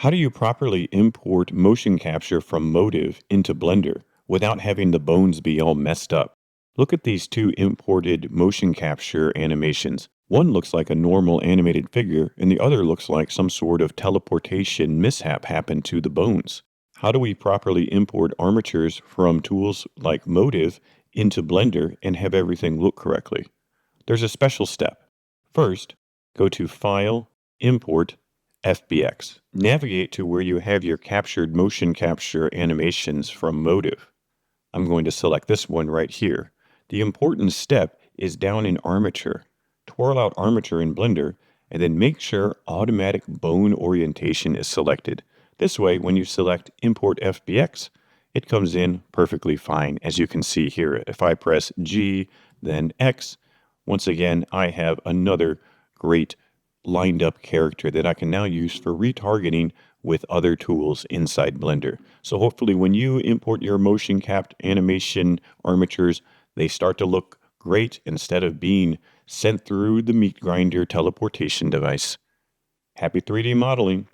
How do you properly import motion capture from Motive into Blender without having the bones be all messed up? Look at these two imported motion capture animations. One looks like a normal animated figure, and the other looks like some sort of teleportation mishap happened to the bones. How do we properly import armatures from tools like Motive into Blender and have everything look correctly? There's a special step. First, go to File, Import, FBX. Navigate to where you have your captured motion capture animations from Motive. I'm going to select this one right here. The important step is down in Armature. Twirl out Armature in Blender and then make sure Automatic Bone Orientation is selected. This way, when you select Import FBX, it comes in perfectly fine, as you can see here. If I press G, then X, once again, I have another great lined up character that I can now use for retargeting with other tools inside Blender. So hopefully when you import your motion capped animation armatures, they start to look great instead of being sent through the meat grinder teleportation device. Happy 3D modeling!